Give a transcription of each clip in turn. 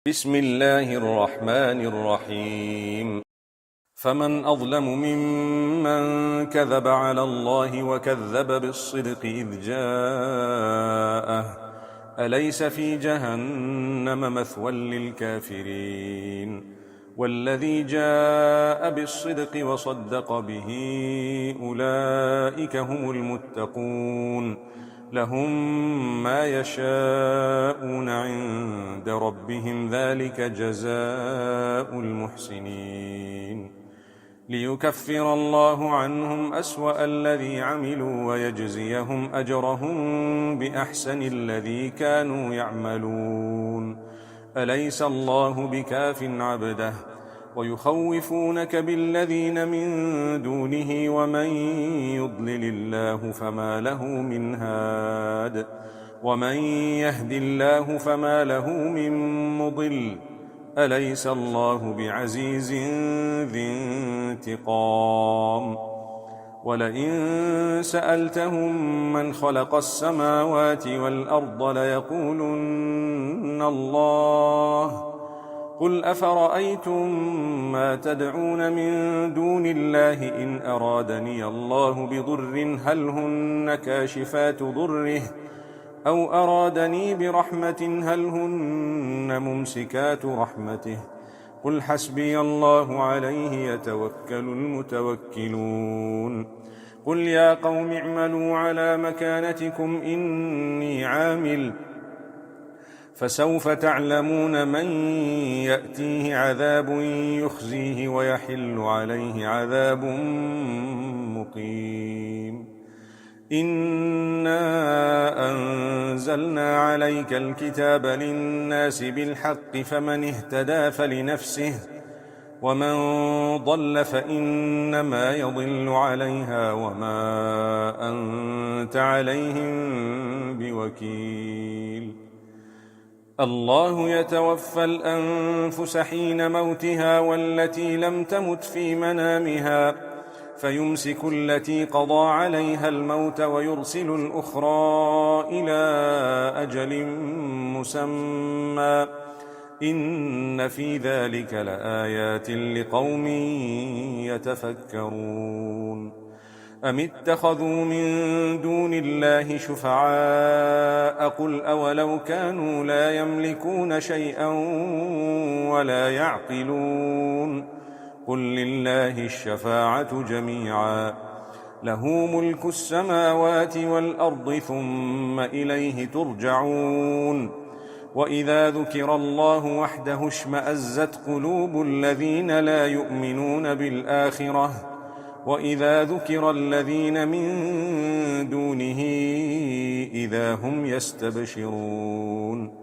بسم الله الرحمن الرحيم. فمن أظلم ممن كذب على الله وكذب بالصدق إذ جاءه أليس في جهنم مثوى للكافرين والذي جاء بالصدق وصدق به أولئك هم المتقون لهم ما يشاءون عند ربهم ذلك جزاء المحسنين ليكفر الله عنهم أسوأ الذي عملوا ويجزيهم أجرهم بأحسن الذي كانوا يعملون أليس الله بكاف عبده ويخوفونك بالذين من دونه ومن يضلل الله فما له من هاد ومن يهد الله فما له من مضل أليس الله بعزيز ذي انتقام ولئن سألتهم من خلق السماوات والأرض ليقولن الله قل أفرأيتم ما تدعون من دون الله إن أرادني الله بضر هل هن كاشفات ضره أو أرادني برحمة هل هن ممسكات رحمته قل حسبي الله عليه يتوكل المتوكلون قل يا قوم اعملوا على مكانتكم إني عامل فسوف تعلمون من يأتيه عذاب يخزيه ويحل عليه عذاب مقيم إنا أنزلنا عليك الكتاب للناس بالحق فمن اهتدى فلنفسه ومن ضل فإنما يضل عليها وما أنت عليهم بوكيل الله يتوفى الأنفس حين موتها والتي لم تمت في منامها فيمسك التي قضى عليها الموت ويرسل الأخرى إلى أجل مسمى إن في ذلك لآيات لقوم يتفكرون أم اتخذوا من دون الله شفعاء قل أولو كانوا لا يملكون شيئا ولا يعقلون قل لله الشفاعة جميعا له ملك السماوات والأرض ثم إليه ترجعون وإذا ذكر الله وحده اشمأزت قلوب الذين لا يؤمنون بالآخرة وإذا ذكر الذين من دونه إذا هم يستبشرون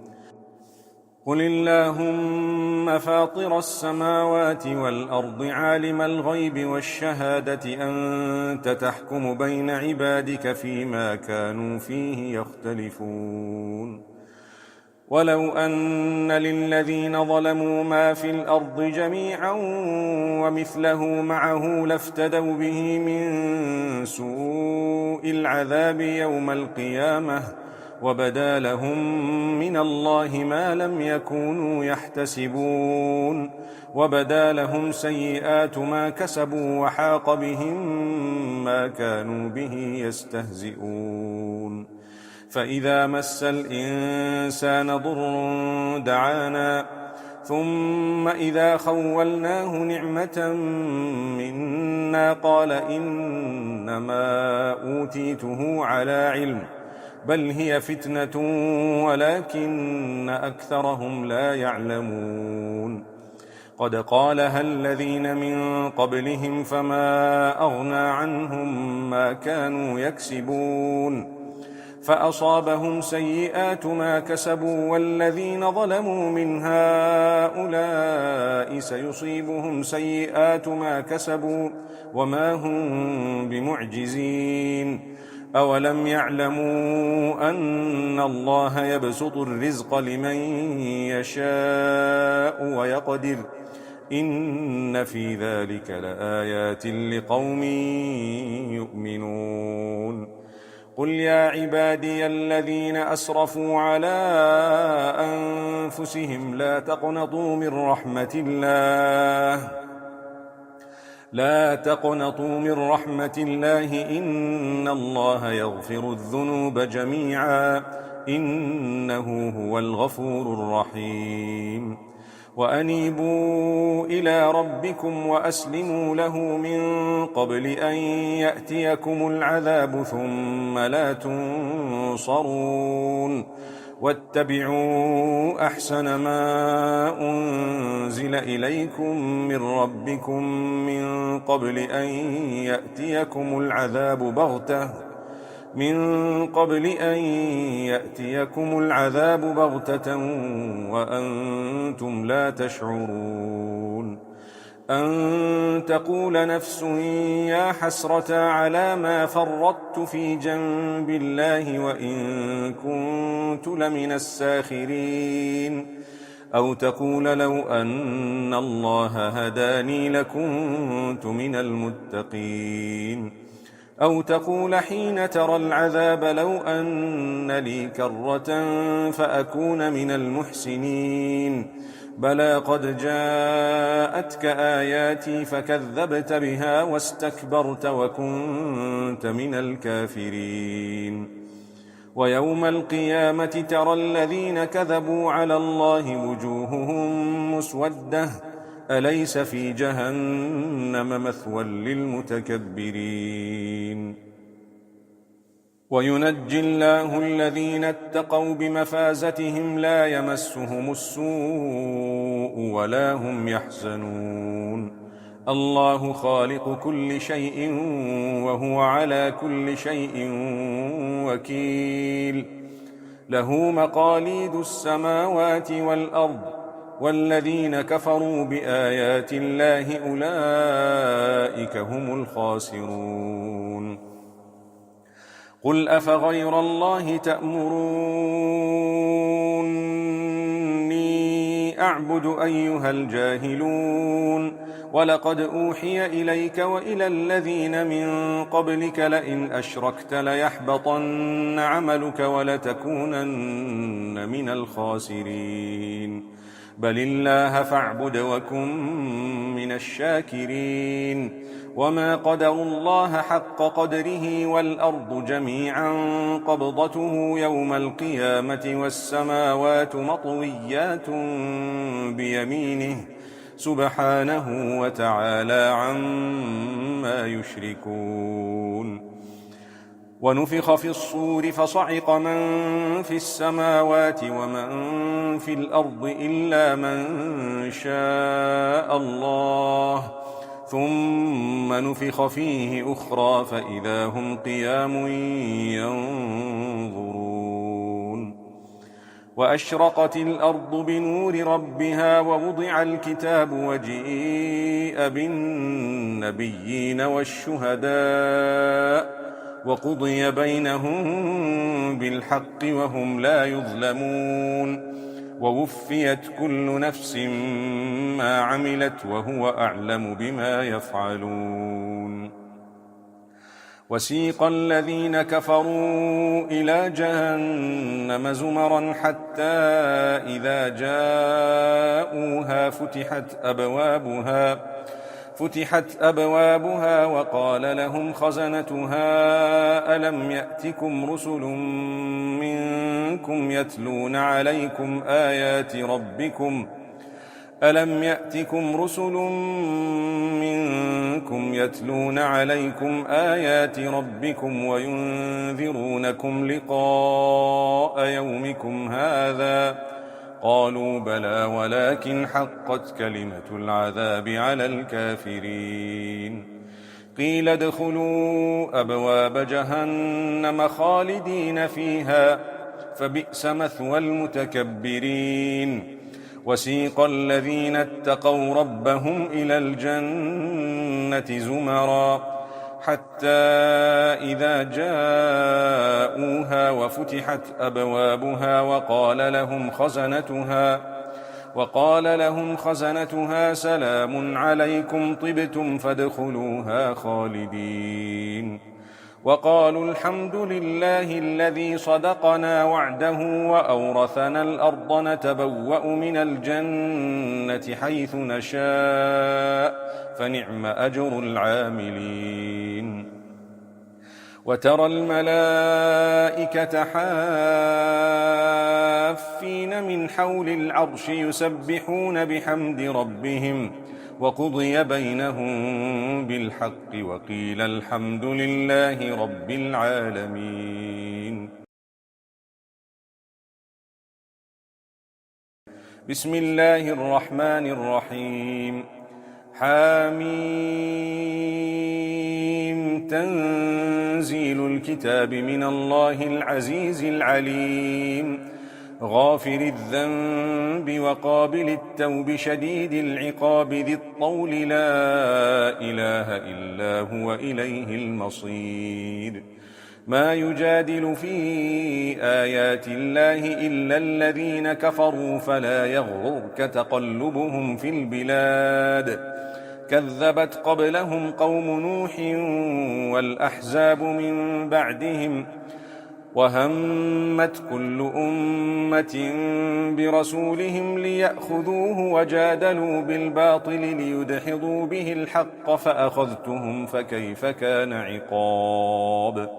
قل اللهم فاطر السماوات والأرض عالم الغيب والشهادة أنت تحكم بين عبادك فيما كانوا فيه يختلفون ولو أن للذين ظلموا ما في الأرض جميعا ومثله معه لافتدوا به من سوء العذاب يوم القيامة وبدا لهم من الله ما لم يكونوا يحتسبون وبدا لهم سيئات ما كسبوا وحاق بهم ما كانوا به يستهزئون فإذا مس الإنسان ضر دعانا ثم إذا خولناه نعمة منا قال إنما أوتيته على علم بل هي فتنة ولكن أكثرهم لا يعلمون قد قالها الذين من قبلهم فما أغنى عنهم ما كانوا يكسبون فأصابهم سيئات ما كسبوا والذين ظلموا من هؤلاء سيصيبهم سيئات ما كسبوا وما هم بمعجزين أولم يعلموا أن الله يبسط الرزق لمن يشاء ويقدر إن في ذلك لآيات لقوم يؤمنون قل يا عبادي الذين أسرفوا على أنفسهم لا تقنطوا من رحمة الله إن الله يغفر الذنوب جميعا إنه هو الغفور الرحيم وأنيبوا إلى ربكم وأسلموا له من قبل أن يأتيكم العذاب ثم لا تنصرون واتبعوا أحسن ما أنزل إليكم من ربكم من قبل أن يأتيكم العذاب بغتة وأنتم لا تشعرون أن تقول نفس يا حسرة على ما فرطت في جنب الله وإن كنت لمن الساخرين أو تقول لو أن الله هداني لكنت من المتقين أو تقول حين ترى العذاب لو أن لي كرة فأكون من المحسنين بلى قد جاءتك آياتي فكذبت بها واستكبرت وكنت من الكافرين ويوم القيامة ترى الذين كذبوا على الله وجوههم مسودة أليس في جهنم مثوى للمتكبرين وينجي الله الذين اتقوا بمفازتهم لا يمسهم السوء ولا هم يحزنون الله خالق كل شيء وهو على كل شيء وكيل له مقاليد السماوات والأرض والذين كفروا بآيات الله أولئك هم الخاسرون قل أفغير الله تأمروني أعبد أيها الجاهلون ولقد أوحي إليك وإلى الذين من قبلك لئن أشركت ليحبطن عملك ولتكونن من الخاسرين بل الله فاعبد وكن من الشاكرين وما قدروا الله حق قدره والأرض جميعا قبضته يوم القيامة والسماوات مطويات بيمينه سبحانه وتعالى عما يشركون ونفخ في الصور فصعق من في السماوات ومن في الأرض إلا من شاء الله ثم نفخ فيه أخرى فإذا هم قيام ينظرون وأشرقت الأرض بنور ربها ووضع الكتاب وجيء بالنبيين والشهداء وقضي بينهم بالحق وهم لا يظلمون ووفيت كل نفس ما عملت وهو أعلم بما يفعلون وسيق الذين كفروا إلى جهنم زمرا حتى إذا جاءوها فتحت أبوابها وقال لهم خزنتها ألم يأتكم رسل منكم يتلون عليكم آيات ربكم وينذرونكم لقاء يومكم هذا قالوا بلى ولكن حقت كلمة العذاب على الكافرين قيل ادخلوا أبواب جهنم خالدين فيها فبئس مثوى المتكبرين وسيق الذين اتقوا ربهم إلى الجنة زمرا حتى إذا جاءوها وفتحت أبوابها وقال لهم خزنتها سلام عليكم طبتم فادخلوها خالدين وقالوا الحمد لله الذي صدقنا وعده وأورثنا الأرض نتبوأ من الجنة حيث نشاء فنعم أجر العاملين. وترى الملائكة حافين من حول العرش يسبحون بحمد ربهم وقضي بينهم بالحق وقيل الحمد لله رب العالمين. بسم الله الرحمن الرحيم. حميم. تنزيل الكتاب من الله العزيز العليم. غافر الذنب وقابل التوب شديد العقاب ذي الطول لا إله إلا هو إليه المصير. ما يجادل في آيات الله إلا الذين كفروا فلا يغررك تقلبهم في البلاد. كذبت قبلهم قوم نوح والأحزاب من بعدهم وهمت كل أمة برسولهم ليأخذوه وجادلوا بالباطل ليدحضوا به الحق فأخذتهم فكيف كان عقاب.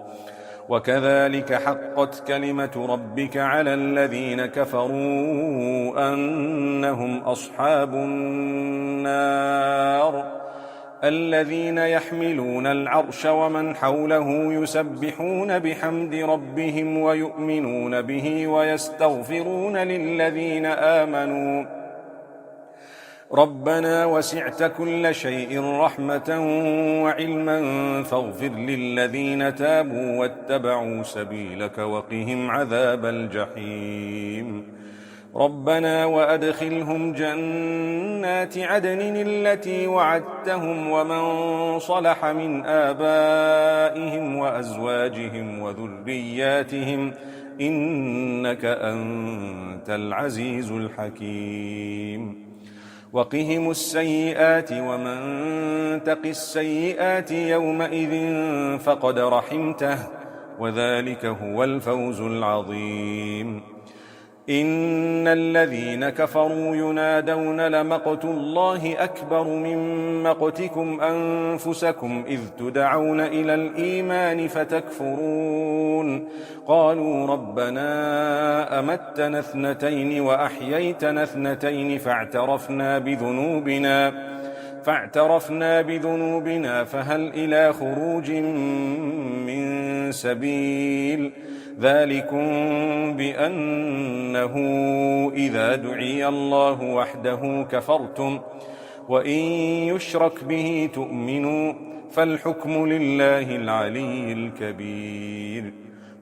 وكذلك حقت كلمة ربك على الذين كفروا أنهم أصحاب النار. الذين يحملون العرش ومن حوله يسبحون بحمد ربهم ويؤمنون به ويستغفرون للذين آمنوا ربنا وسعت كل شيء رحمة وعلما فاغفر للذين تابوا واتبعوا سبيلك وقهم عذاب الجحيم. ربنا وأدخلهم جنات عدن التي وعدتهم ومن صلح من آبائهم وأزواجهم وذرياتهم إنك أنت العزيز الحكيم. وقهم السيئات ومن تق السيئات يومئذ فقد رحمته وذلك هو الفوز العظيم. إن الذين كفروا ينادون لمقت الله أكبر من مقتكم أنفسكم إذ تدعون إلى الإيمان فتكفرون. قالوا ربنا أمتنا اثنتين وأحييتنا اثنتين فاعترفنا بذنوبنا فهل إلى خروج من سبيل. ذلكم بأنه إذا دعي الله وحده كفرتم وإن يشرك به تؤمنوا فالحكم لله العلي الكبير.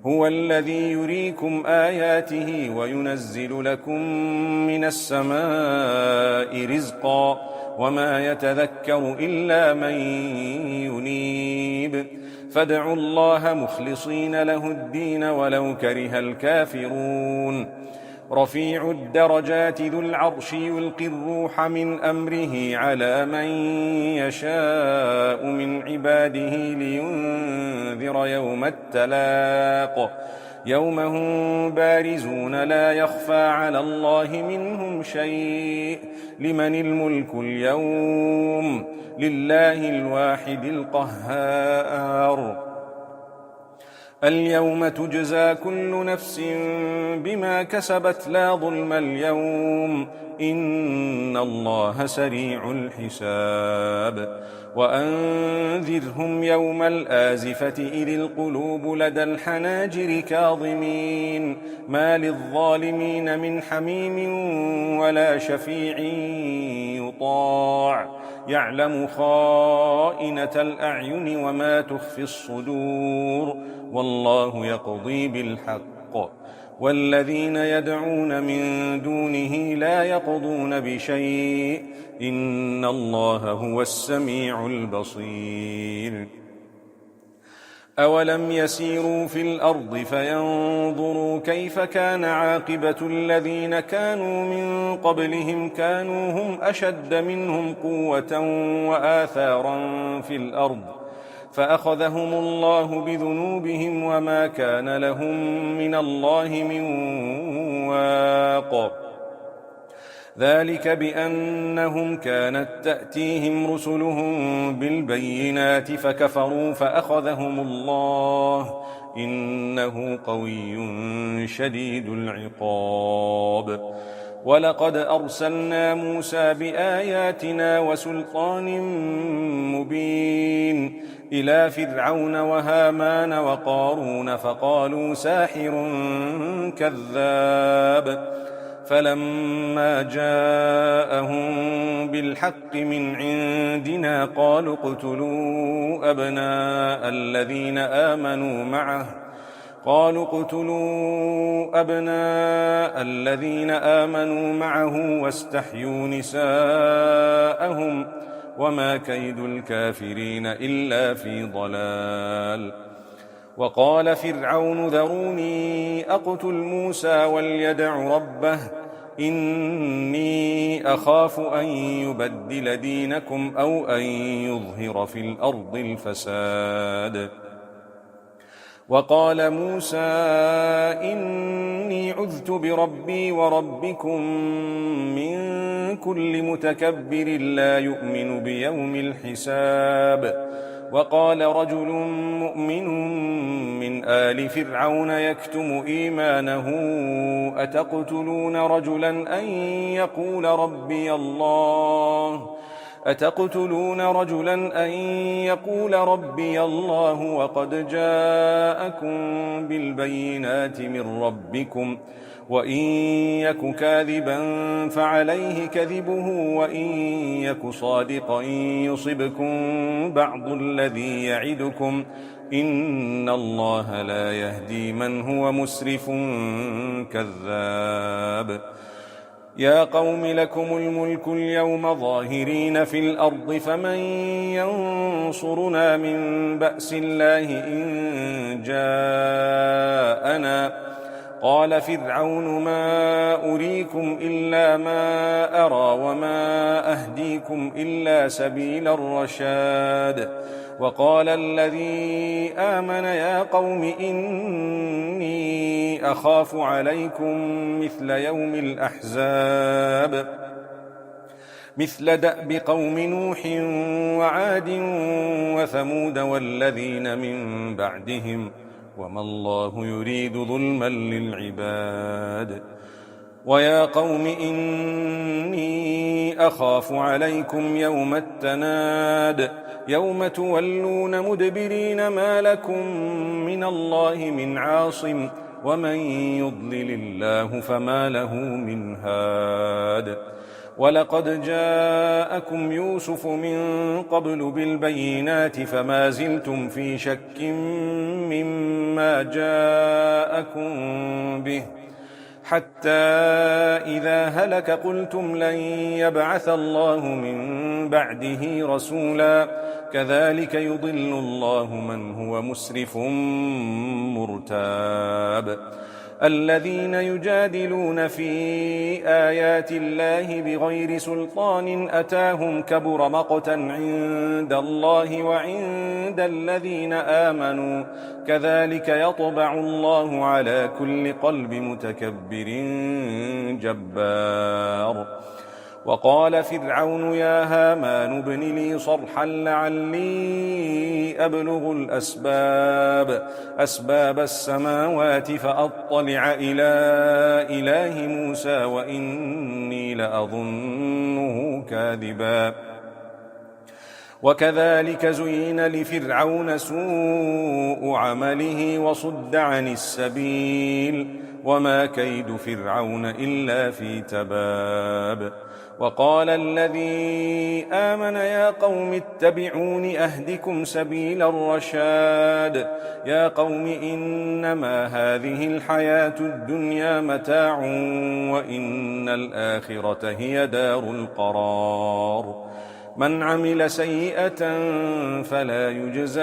هو الذي يريكم آياته وينزل لكم من السماء رزقا وما يتذكر إلا من ينيب. فادعوا الله مخلصين له الدين ولو كره الكافرون. رفيع الدرجات ذو العرش يلقي الروح من أمره على من يشاء من عباده لينذر يوم التلاق. يوم هم بارزون لا يخفى على الله منهم شيء. لمن الملك اليوم؟ لله الواحد القهار. اليوم تجزى كل نفس بما كسبت لا ظلم اليوم إن الله سريع الحساب. وأنذرهم يوم الآزفة إذ القلوب لدى الحناجر كاظمين ما للظالمين من حميم ولا شفيع يطاع يعلم خائنة الأعين وما تخفي الصدور والله يقضي بالحق والذين يدعون من دونه لا يقضون بشيء إن الله هو السميع البصير. أولم يسيروا في الأرض فينظروا كيف كان عاقبة الذين كانوا من قبلهم كانوا هم أشد منهم قوة وآثارا في الأرض فأخذهم الله بذنوبهم وما كان لهم من الله من واق. ذلك بأنهم كانت تأتيهم رسلهم بالبينات فكفروا فأخذهم الله إنه قوي شديد العقاب. ولقد أرسلنا موسى بآياتنا وسلطان مبين إلى فرعون وهامان وقارون فقالوا ساحر كذاب. فلما جاءهم بالحق من عندنا قالوا اقتلوا أبناء الذين آمنوا معه واستحيوا نساءهم وما كيد الكافرين إلا في ضلال. وقال فرعون ذروني أقتل موسى وليدع ربه إني أخاف أن يبدل دينكم أو أن يظهر في الأرض الفساد. وقال موسى إني عذت بربي وربكم من كل متكبر لا يؤمن بيوم الحساب. وقال رجل مؤمن من آل فرعون يكتم إيمانه أتقتلون رجلا أن يقول ربي الله وقد جاءكم بالبينات من ربكم وإن يك كاذبا فعليه كذبه وإن يك صادقا يصبكم بعض الذي يعدكم إن الله لا يهدي من هو مسرف كذاب. يا قوم لكم الملك اليوم ظاهرين في الأرض فمن ينصرنا من بأس الله إن جاءنا. قال فرعون ما أريكم إلا ما أرى وما أهديكم إلا سبيل الرشاد. وقال الذي آمن يا قوم إني أخاف عليكم مثل يوم الأحزاب مثل دأب قوم نوح وعاد وثمود والذين من بعدهم وما الله يريد ظلما للعباد. ويا قوم إني أخاف عليكم يوم التناد يوم تولون مدبرين ما لكم من الله من عاصم ومن يضلل الله فما له من هاد. ولقد جاءكم يوسف من قبل بالبينات فما زلتم في شك مما جاءكم به حتى إذا هلك قلتم لن يبعث الله من بعده رسولا كذلك يضل الله من هو مسرف مرتاب. الذين يجادلون في آيات الله بغير سلطان أتاهم كبر مقتا عند الله وعند الذين آمنوا كذلك يطبع الله على كل قلب متكبر جبار. وقال فرعون يا هامان ابن لي صرحا لعلي أبلغ أسباب السماوات فأطلع إلى إله موسى وإني لأظنه كاذبا. وكذلك زين لفرعون سوء عمله وصد عن السبيل وما كيد فرعون إلا في تباب. وقال الذي آمن يا قوم اتبعون أهدكم سبيل الرشاد. يا قوم إنما هذه الحياة الدنيا متاع وإن الآخرة هي دار القرار. من عمل سيئة فلا يجزى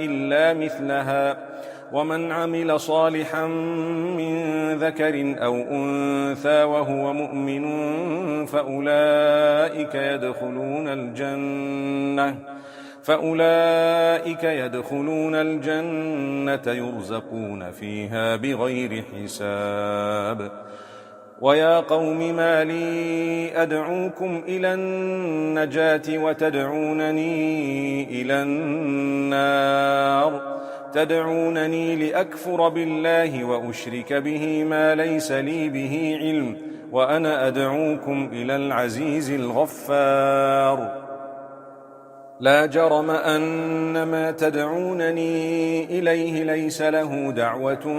إلا مثلها ومن عمل صالحا من ذكر أو أنثى وهو فأولئك يدخلون الجنة يرزقون فيها بغير حساب. ويا قوم ما لي أدعوكم إلى النجاة وتدعونني إلى النار؟ تدعونني لأكفر بالله وأشرك به ما ليس لي به علم، وأنا أدعوكم إلى العزيز الغفار. لا جرم أن ما تدعونني إليه ليس له دعوة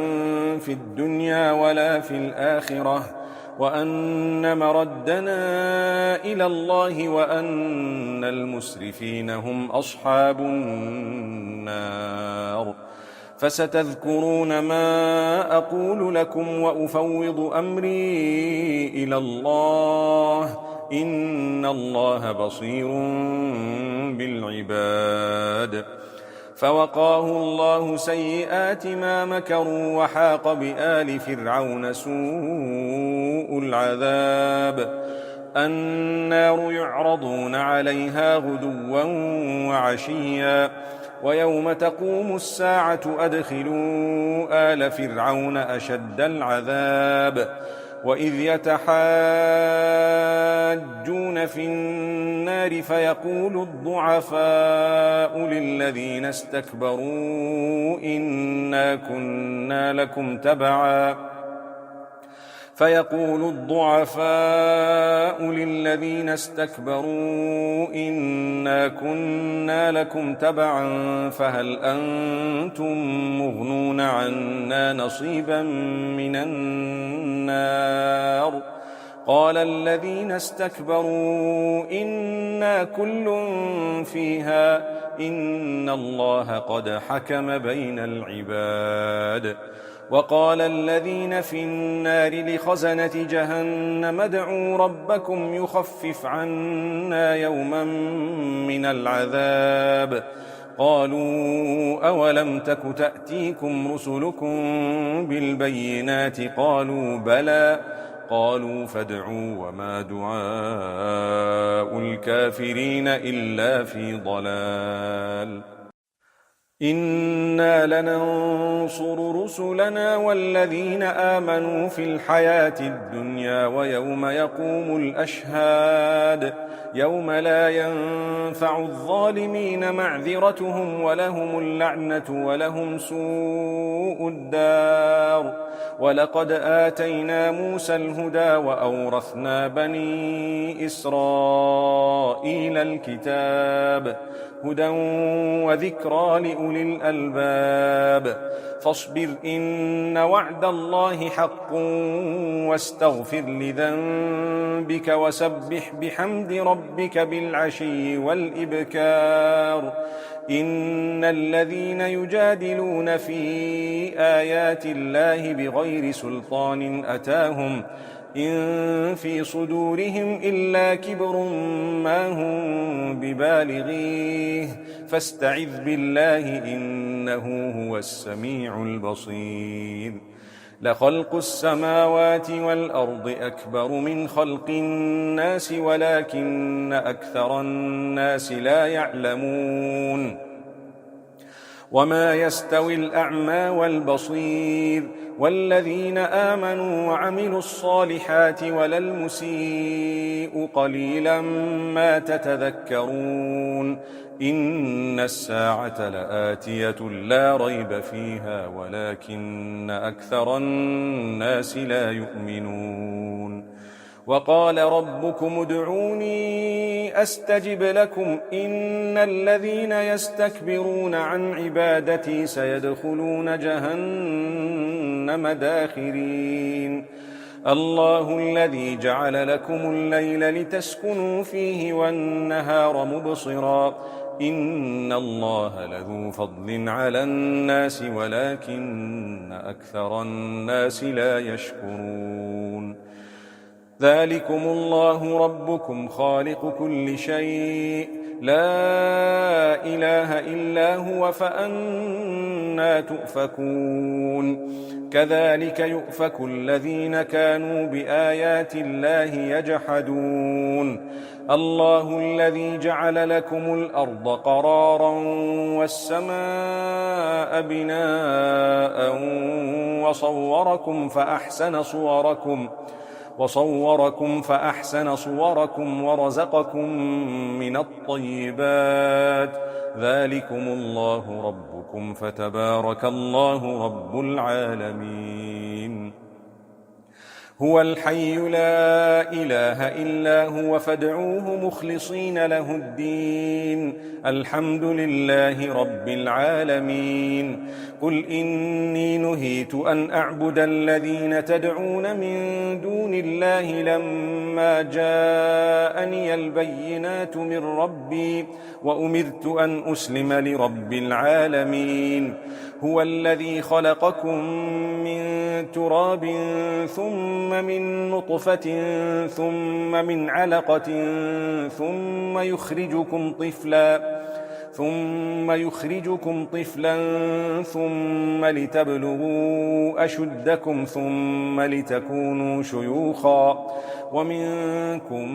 في الدنيا ولا في الآخرة، وأن مردنا إلى الله، وأن المسرفين هم أصحاب النار. فستذكرون ما أقول لكم وأفوض أمري إلى الله، إن الله بصير بالعباد. فوقاه الله سيئات ما مكروا، وحاق بآل فرعون سوء العذاب. النار يعرضون عليها غدوا وعشيا، ويوم تقوم الساعة أدخلوا آل فرعون أشد العذاب. وإذ يتحاجون في النار فيقول الضعفاء للذين استكبروا إنا كنا لكم تبعا فهل أنتم مغنون عنا نصيبا من النار؟ قال الذين استكبروا إنا كل فيها إن الله قد حكم بين العباد. وقال الذين في النار لخزنة جهنم ادعوا ربكم يخفف عنا يوما من العذاب. قالوا أولم تك تأتيكم رسلكم بالبينات؟ قالوا بلى. قالوا فادعوا وما دعاء الكافرين إلا في ضلال. إنا لننصر رسلنا والذين آمنوا في الحياة الدنيا ويوم يقوم الأشهاد، يوم لا ينفع الظالمين معذرتهم ولهم اللعنة ولهم سوء الدار. ولقد آتينا موسى الهدى وأورثنا بني إسرائيل الكتاب، هدى وذكرى لأولي الألباب. فاصبر إن وعد الله حق واستغفر لذنبك وسبح بحمد ربك بالعشي والإبكار. إن الذين يجادلون في آيات الله بغير سلطان أتاهم إن في صدورهم إلا كبر ما هم ببالغيه، فاستعذ بالله إنه هو السميع البصير. لخلق السماوات والأرض أكبر من خلق الناس ولكن أكثر الناس لا يعلمون. وما يستوي الأعمى والبصير والذين آمنوا وعملوا الصالحات ولا المسيء قليلا ما تتذكرون. إن الساعة لآتية لا ريب فيها ولكن أكثر الناس لا يؤمنون. وقال ربكم ادعوني أستجب لكم إن الذين يستكبرون عن عبادتي سيدخلون جهنم داخرين. الله الذي جعل لكم الليل لتسكنوا فيه والنهار مبصرا إن الله لذو فضل على الناس ولكن أكثر الناس لا يشكرون. ذلكم الله ربكم خالق كل شيء لا إله إلا هو فأنى أَنَّى تُؤْفَكُونَ كَذَلِكَ يُؤْفَكُ الَّذِينَ كَانُوا بِآيَاتِ اللَّهِ يَجْحَدُونَ الله الذي جعل لكم الأرض قرارا والسماء بناء وصوركم فأحسن صوركم ورزقكم من الطيبات ذلكم الله ربكم فتبارك الله رب العالمين هو الحي لا إله إلا هو فادعوه مخلصين له الدين الحمد لله رب العالمين قل إني نهيت أن أعبد الذين تدعون من دون الله لما جاءني البينات من ربي وأمرت أن أسلم لرب العالمين هو الذي خلقكم من تراب ثم من نطفة ثم من علقة ثم يخرجكم طفلا ثم لتبلغوا أشدكم ثم لتكونوا شيوخا ومنكم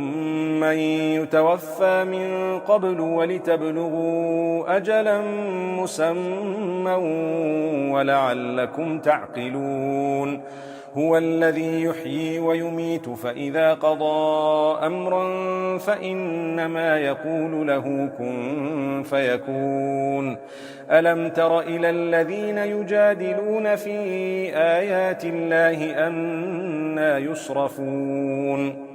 من يتوفى من قبل ولتبلغوا أجلا مسمى ولعلكم تعقلون هو الذي يحيي ويميت فإذا قضى أمرا فإنما يقول له كن فيكون ألم تر إلى الذين يجادلون في آيات الله أنى يصرفون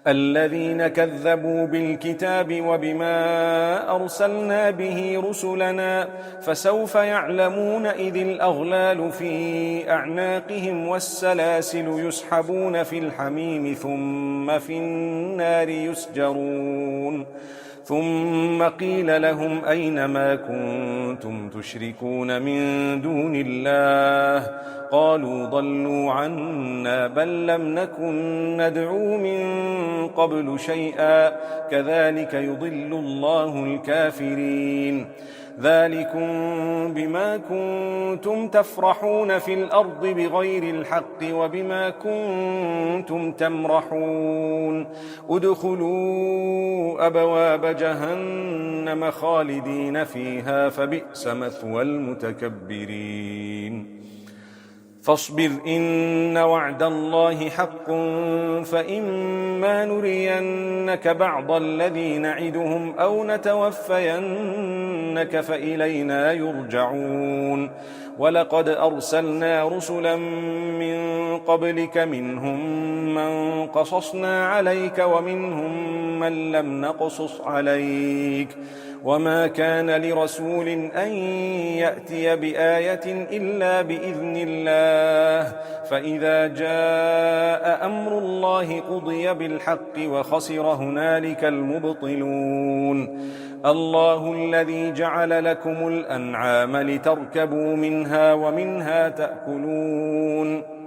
الذين كذبوا بالكتاب وبما أرسلنا به رسلنا فسوف يعلمون إذ الأغلال في أعناقهم والسلاسل يسحبون في الحميم ثم في النار يسجرون ثم قيل لهم أين ما كنتم تشركون من دون الله قالوا ضلوا عنا بل لم نكن ندعو من قبل شيئا كذلك يضل الله الكافرين ذلكم بما كنتم تفرحون في الأرض بغير الحق وبما كنتم تمرحون ادخلوا أبواب جهنم خالدين فيها فبئس مثوى المتكبرين فاصبر إن وعد الله حق فإما نرينك بعض الذي نعدهم أو نتوفينك فإلينا يرجعون ولقد أرسلنا رسلا من قبلك منهم من قصصنا عليك ومنهم من لم نقصص عليك وما كان لرسول أن يأتي بآية إلا بإذن الله فإذا جاء أمر الله قضي بالحق وخسر هنالك المبطلون الله الذي جعل لكم الأنعام لتركبوا منها ومنها تأكلون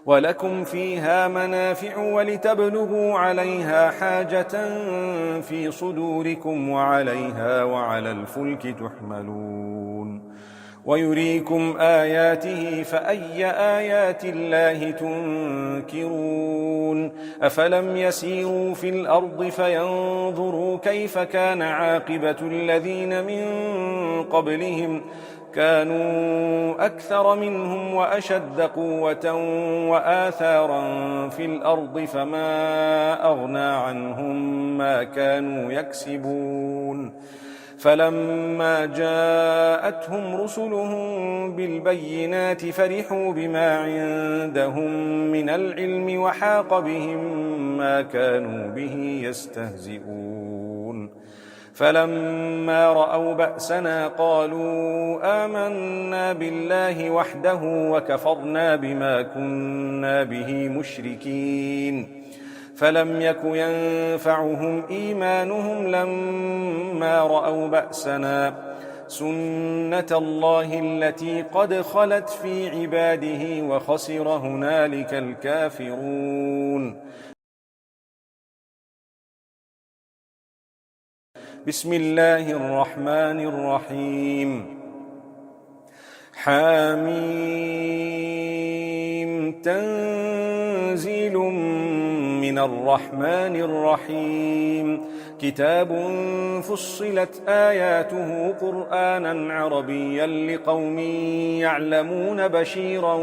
ولكم فيها منافع ولتبلغوا عليها حاجة في صدوركم وعليها وعلى الفلك تحملون ويريكم آياته فأي آيات الله تنكرون أفلم يسيروا في الأرض فينظروا كيف كان عاقبة الذين من قبلهم كانوا أكثر منهم وأشد قوة وآثارا في الأرض فما أغنى عنهم ما كانوا يكسبون فلما جاءتهم رسلهم بالبينات فرحوا بما عندهم من العلم وحاق بهم ما كانوا به يستهزئون فلما رأوا بأسنا قالوا آمنا بالله وحده وكفرنا بما كنا به مشركين فلم يك ينفعهم إيمانهم لما رأوا بأسنا سنة الله التي قد خلت في عباده وخسر هنالك الكافرون بسم الله الرحمن الرحيم حميم تنزيل من الرحمن الرحيم كتاب فصلت آياته قرآنا عربيا لقوم يعلمون بشيرا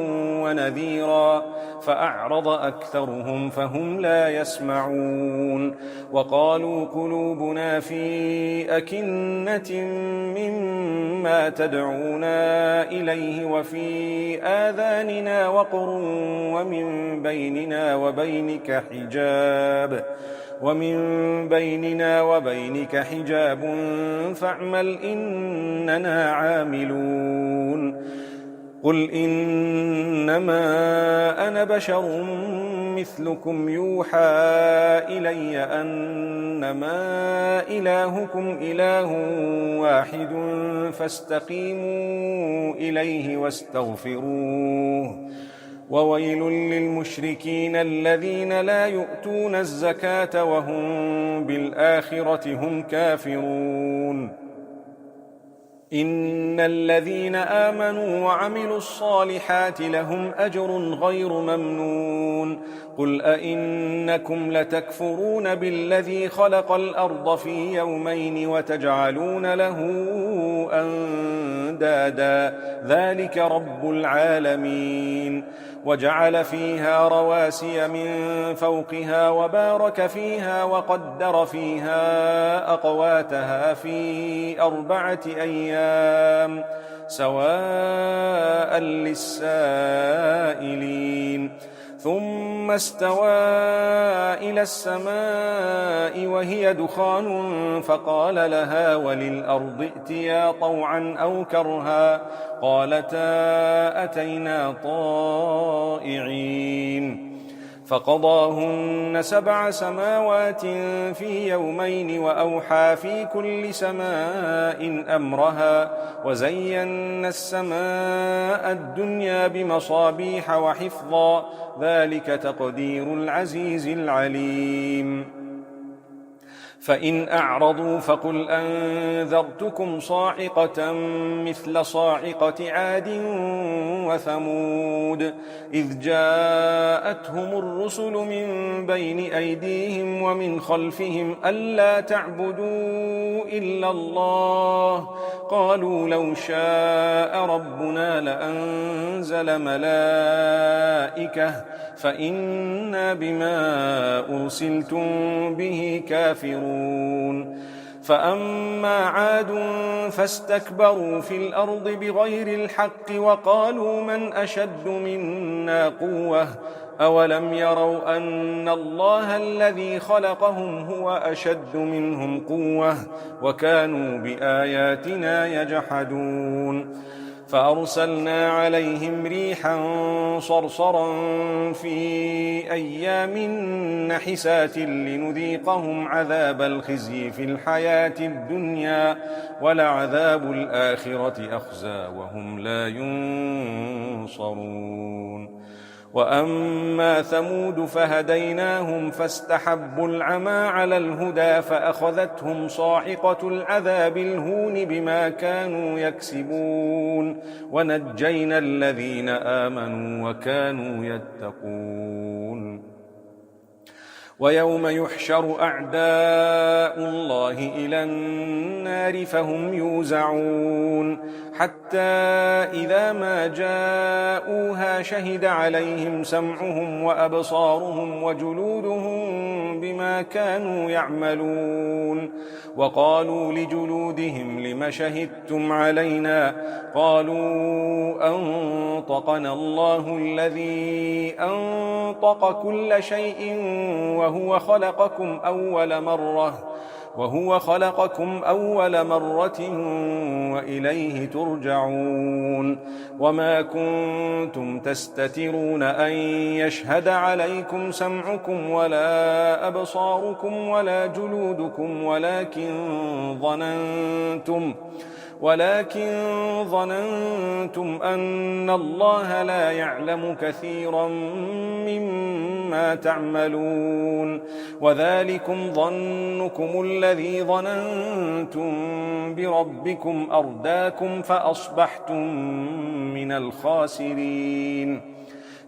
ونذيرا فأعرض أكثرهم فهم لا يسمعون وقالوا قلوبنا في أكنة مما تدعونا إليه وفي آذاننا وقر ومن بيننا وبينك حجاب فاعمل إننا عاملون قل إنما أنا بشر مثلكم يوحى إلي أنما إلهكم إله واحد فاستقيموا إليه واستغفروه وويل للمشركين الذين لا يؤتون الزكاة وهم بالآخرة هم كافرون إن الذين آمنوا وعملوا الصالحات لهم أجر غير ممنون قل أئنكم لتكفرون بالذي خلق الأرض في يومين وتجعلون له أندادا ذلك رب العالمين وجعل فيها رواسي من فوقها وبارك فيها وقدر فيها أقواتها في 4 أيام سواء للسائلين ثم استوى إلى السماء وهي دخان فقال لها وللأرض ائتيا طوعا أو كرها قالتا أتينا طائعين فقضاهن 7 سماوات في يومين وأوحى في كل سماء أمرها وزينا السماء الدنيا بمصابيح وحفظا ذلك تقدير العزيز العليم فإن أعرضوا فقل أنذرتكم صاعقة مثل صاعقة عاد وثمود إذ جاءتهم الرسل من بين أيديهم ومن خلفهم ألا تعبدوا إلا الله قالوا لو شاء ربنا لأنزل ملائكة فإنا بما أرسلتم به كافرون فأما عاد فاستكبروا في الأرض بغير الحق وقالوا من أشد منا قوة أولم يروا أن الله الذي خلقهم هو أشد منهم قوة وكانوا بآياتنا يجحدون فأرسلنا عليهم ريحا صرصرا في أيام نحسات لنذيقهم عذاب الخزي في الحياة الدنيا ولعذاب الآخرة أخزى وهم لا ينصرون وأما ثمود فهديناهم فاستحبوا العمى على الهدى فأخذتهم صاعقة العذاب الهون بما كانوا يكسبون ونجينا الذين آمنوا وكانوا يتقون ويوم يحشر أعداء الله إلى النار فهم يوزعون حتى إذا ما جاءوها شهد عليهم سمعهم وأبصارهم وجلودهم بما كانوا يعملون وقالوا لجلودهم لم شهدتم علينا قالوا أنطقنا الله الذي أنطق كل شيء وهو خلقكم أول مرة وإليه ترجعون وما كنتم تستترون أن يشهد عليكم سمعكم ولا أبصاركم ولا جلودكم ولكن ظننتم أن الله لا يعلم كثيرا مما تعملون وذلكم ظنكم الذي ظننتم بربكم أرداكم فأصبحتم من الخاسرين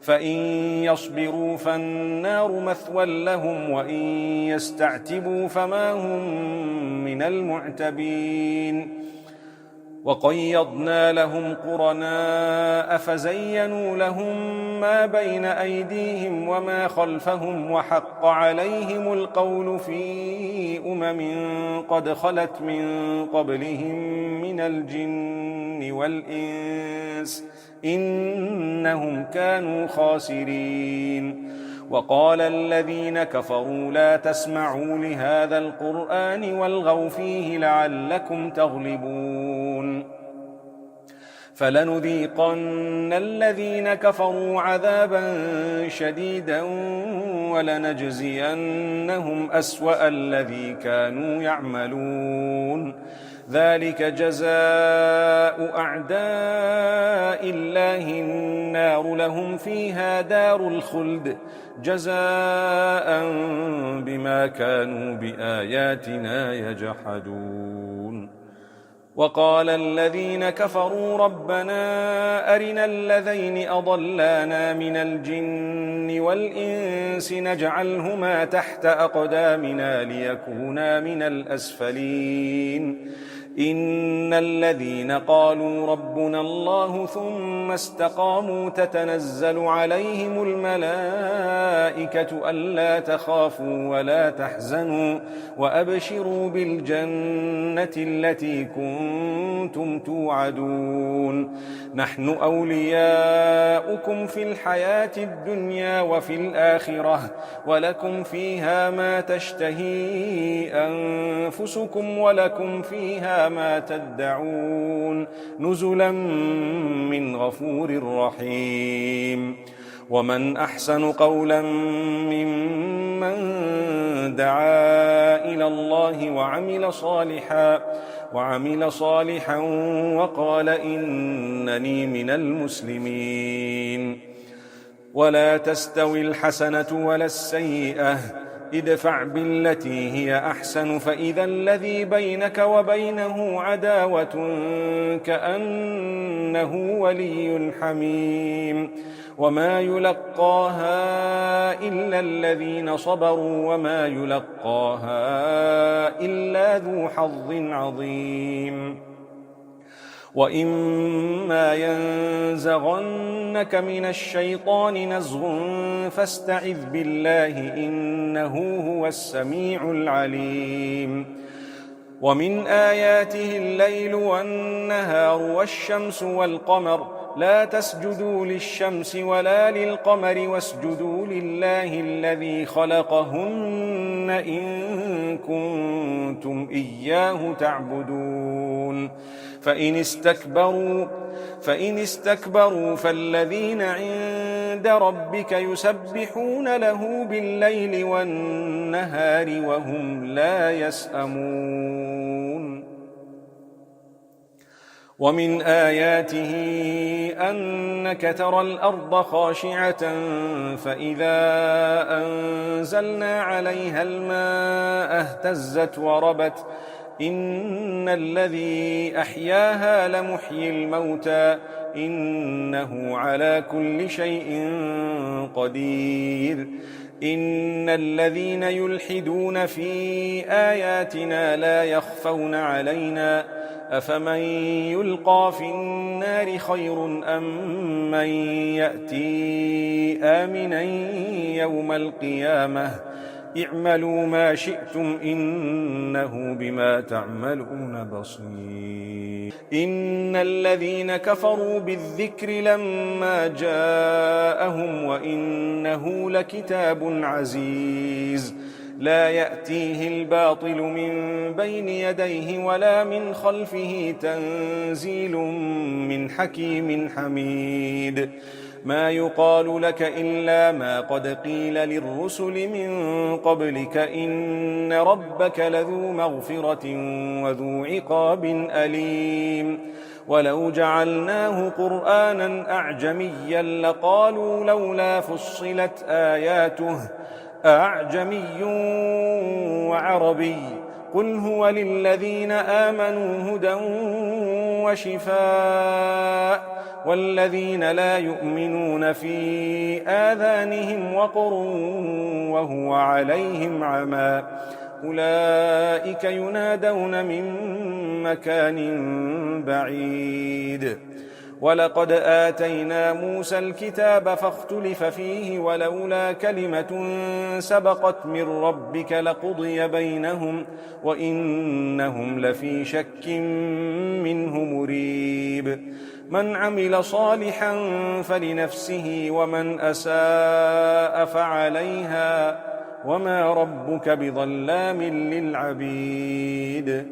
فإن يصبروا فالنار مثوى لهم وإن يستعتبوا فما هم من المعتبين وقيضنا لهم قرناء فزينوا لهم ما بين أيديهم وما خلفهم وحق عليهم القول في قد خلت من قبلهم من الجن والإنس إنهم كانوا خاسرين وقال الذين كفروا لا تسمعوا لهذا القرآن والغوا فيه لعلكم تغلبون فلنذيقن الذين كفروا عذابا شديدا ولنجزينهم أسوأ الذي كانوا يعملون ذلك جزاء أعداء الله النار لهم فيها دار الخلد جزاء بما كانوا بآياتنا يجحدون وقال الذين كفروا ربنا أرنا الذين أضلانا من الجن والإنس نجعلهما تحت أقدامنا ليكونا من الأسفلين إن الذين قالوا ربنا الله ثم استقاموا تتنزل عليهم الملائكة ألا تخافوا ولا تحزنوا وأبشروا بالجنة التي كنتم توعدون نحن أولياؤكم في الحياة الدنيا وفي الآخرة ولكم فيها ما تشتهي أنفسكم ولكم فيها ما تدعون نزلا من غفور رحيم ومن أحسن قولا ممن دعا إلى الله وعمل صالحا وقال إنني من المسلمين ولا تستوي الحسنة ولا السيئة ادفع بالتي هي أحسن فإذا الذي بينك وبينه عداوة كأنه ولي حميم وما يلقاها إلا الذين صبروا وما يلقاها إلا ذو حظ عظيم وإما ينزغنك من الشيطان نزغ فاستعذ بالله إنه هو السميع العليم ومن آياته الليل والنهار والشمس والقمر لا تسجدوا للشمس ولا للقمر واسجدوا لله الذي خلقهن إن كنتم إياه تعبدون فإن استكبروا فالذين عند ربك يسبحون له بالليل والنهار وهم لا يسأمون ومن آياته أنك ترى الأرض خاشعة فإذا أنزلنا عليها الماء اهتزت وربت إن الذي أحياها لمحيي الموتى إنه على كل شيء قدير إن الذين يلحدون في آياتنا لا يخفون علينا أفمن يلقى في النار خير أم من يأتي آمنا يوم القيامة اعملوا ما شئتم إنه بما تعملون بصير إن الذين كفروا بالذكر لما جاءهم وإنه لكتاب عزيز لا يأتيه الباطل من بين يديه ولا من خلفه تنزيل من حكيم حميد ما يقال لك إلا ما قد قيل للرسل من قبلك إن ربك لذو مغفرة وذو عقاب أليم ولو جعلناه قرآنا أعجميا لقالوا لولا فصلت آياته أعجمي وعربي قل هو للذين آمنوا هدى وشفاء والذين لا يؤمنون في آذانهم وقر وهو عليهم عمى أولئك ينادون من مكان بعيد ولقد آتينا موسى الكتاب فاختلف فيه ولولا كلمة سبقت من ربك لقضي بينهم وإنهم لفي شك منه مريب من عمل صالحا فلنفسه ومن أساء فعليها وما ربك بظلام للعبيد